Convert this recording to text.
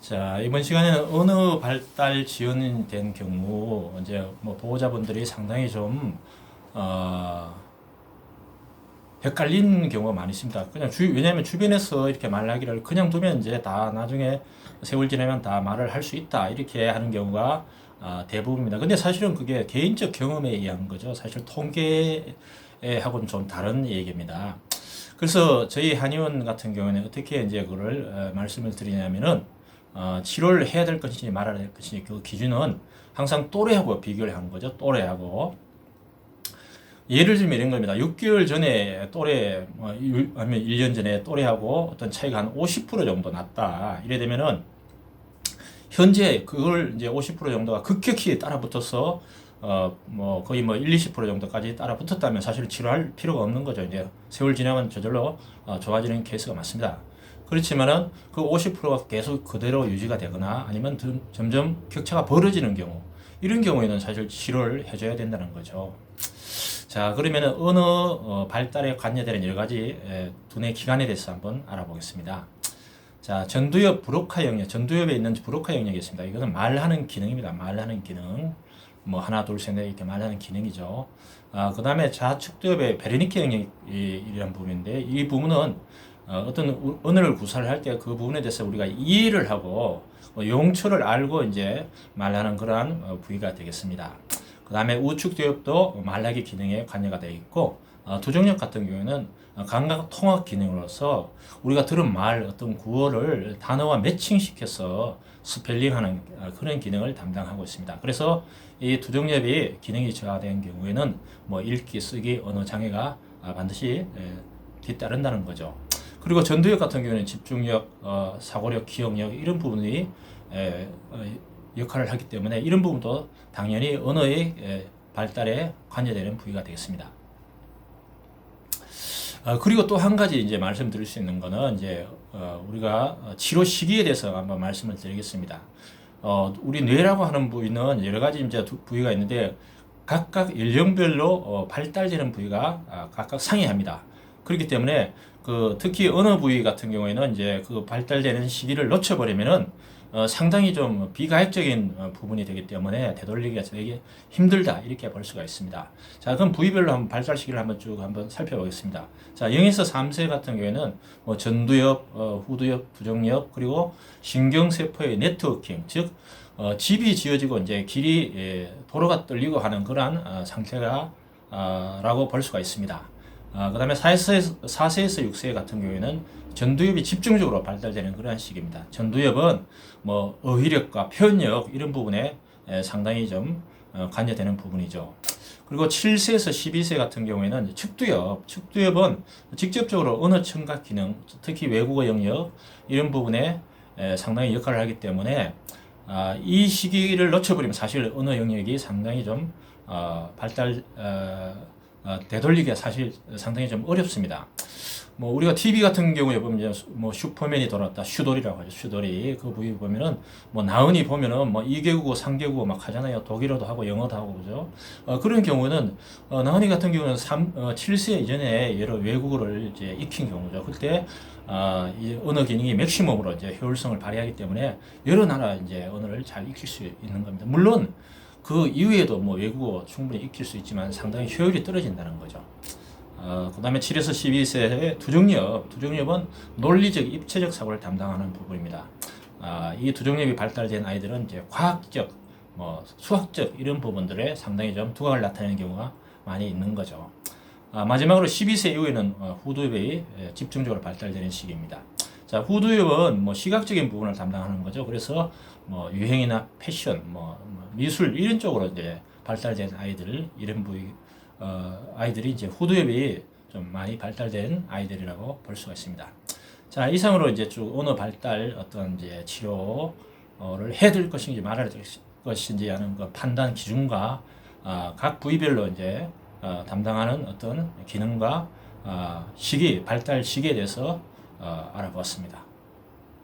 자, 이번 시간에는 언어 발달 지원이 된 경우, 이제 뭐 보호자분들이 상당히 좀, 어, 헷갈리는 경우가 많이 있습니다. 왜냐하면 주변에서 이렇게 말하기를 그냥 두면 이제 다 나중에 세월 지나면 다 말을 할 수 있다. 이렇게 하는 경우가 대부분입니다. 근데 사실은 그게 개인적 경험에 의한 거죠. 사실 통계하고는 좀 다른 얘기입니다. 그래서 저희 한의원 같은 경우는 어떻게 이제 그걸 말씀을 드리냐면은 치료를 해야 될 것인지 말아야 될 것인지 그 기준은 항상 또래하고 비교를 하는 거죠. 또래하고. 예를 들면 이런 겁니다. 6개월 전에 또래, 아니면 1년 전에 또래하고 어떤 차이가 한 50% 정도 났다. 이래 되면은 현재 그걸 이제 50% 정도가 급격히 따라붙어서 거의 1, 20% 정도까지 따라붙었다면 사실 치료할 필요가 없는 거죠. 이제 세월 지나면 저절로 좋아지는 케이스가 많습니다. 그렇지만은 그 50%가 계속 그대로 유지가 되거나 아니면 점점 격차가 벌어지는 경우, 이런 경우에는 사실 치료를 해줘야 된다는 거죠. 자, 그러면은 언어 발달에 관여되는 여러 가지 두뇌 기관에 대해서 한번 알아보겠습니다. 자, 전두엽 브로카 영역, 전두엽에 있는 브로카 영역이 있습니다. 이것은 말하는 기능입니다. 말하는 기능. 뭐 하나, 둘, 셋, 넷 이렇게 말하는 기능이죠. 그 다음에 좌측두엽의 베르니케 영역이라는 부분인데, 이 부분은 어떤 언어를 구사를 할 때 그 부분에 대해서 우리가 이해를 하고 용처를 알고 이제 말하는 그러한 부위가 되겠습니다. 그 다음에 우측두엽도 말하기 기능에 관여가 되어 있고, 두정역 같은 경우에는 감각 통합 기능으로서 우리가 들은 말 어떤 구어를 단어와 매칭시켜서 스펠링하는 그런 기능을 담당하고 있습니다. 그래서 이 두정엽이 기능이 저하된 경우에는 뭐 읽기, 쓰기, 언어 장애가 반드시 뒤따른다는 거죠. 그리고 전두엽 같은 경우는 집중력, 사고력, 기억력 이런 부분이 역할을 하기 때문에 이런 부분도 당연히 언어의 발달에 관여되는 부위가 되겠습니다. 그리고 또 한 가지 이제 말씀드릴 수 있는 거는 이제 우리가 치료 시기에 대해서 한번 말씀을 드리겠습니다. 우리 뇌라고 하는 부위는 여러 가지 이제 부위가 있는데 각각 연령별로 발달되는 부위가 각각 상이합니다. 그렇기 때문에 특히 언어 부위 같은 경우에는 이제 그 발달되는 시기를 놓쳐버리면은 상당히 좀 비가역적인 부분이 되기 때문에 되돌리기가 되게 힘들다 이렇게 볼 수가 있습니다. 자, 그럼 부위별로 한번 발달 시기를 한번 살펴보겠습니다. 자, 0에서 3세 같은 경우에는 뭐 전두엽, 후두엽, 두정엽 그리고 신경세포의 네트워킹, 즉 집이 지어지고 이제 길이 도로가 뚫리고 하는 그러한 상태가 라고 볼 수가 있습니다. 그 다음에 4세에서 6세 같은 경우에는 전두엽이 집중적으로 발달되는 그러한 시기입니다. 전두엽은 뭐 어휘력과 표현력 이런 부분에 상당히 좀 관여되는 부분이죠. 그리고 7세에서 12세 같은 경우에는 측두엽은 직접적으로 언어 청각 기능, 특히 외국어 영역 이런 부분에 상당히 역할을 하기 때문에 이 시기를 놓쳐버리면 사실 언어 영역이 상당히 좀 되돌리기가 사실 상당히 좀 어렵습니다. 뭐 우리가 TV 같은 경우에 보면 이제 뭐 슈퍼맨이 돌아왔다, 슈돌이라고 하죠. 슈돌이 그 부위 보면은 뭐 나은이 보면은 뭐 2개국어, 3개국어 막 하잖아요. 독일어도 하고 영어도 하고 그죠. 그런 경우는 나은이 같은 경우는 7세 이전에 여러 외국어를 이제 익힌 경우죠. 그때 이 언어 기능이 맥시멈으로 이제 효율성을 발휘하기 때문에 여러 나라 이제 언어를 잘 익힐 수 있는 겁니다. 물론 그 이후에도 뭐 외국어 충분히 익힐 수 있지만 상당히 효율이 떨어진다는 거죠. 그 다음에 7에서 12세의 두정엽은 논리적, 입체적 사고를 담당하는 부분입니다. 이 두정엽이 발달된 아이들은 이제 과학적, 뭐 수학적 이런 부분들에 상당히 좀 두각을 나타내는 경우가 많이 있는 거죠. 마지막으로 12세 이후에는 후두엽이 집중적으로 발달되는 시기입니다. 자, 후두엽은 뭐 시각적인 부분을 담당하는 거죠. 그래서 뭐 유행이나 패션, 미술 이런 쪽으로 이제 발달된 아이들 이런 아이들이 이제 후두엽이 좀 많이 발달된 아이들이라고 볼 수가 있습니다. 자, 이상으로 이제 쭉 언어 발달 어떤 이제 치료를 해드릴 것인지 말아야 될 것인지 하는 그 판단 기준과 각 부위별로 이제 담당하는 어떤 기능과 발달 시기에 대해서 알아보았습니다.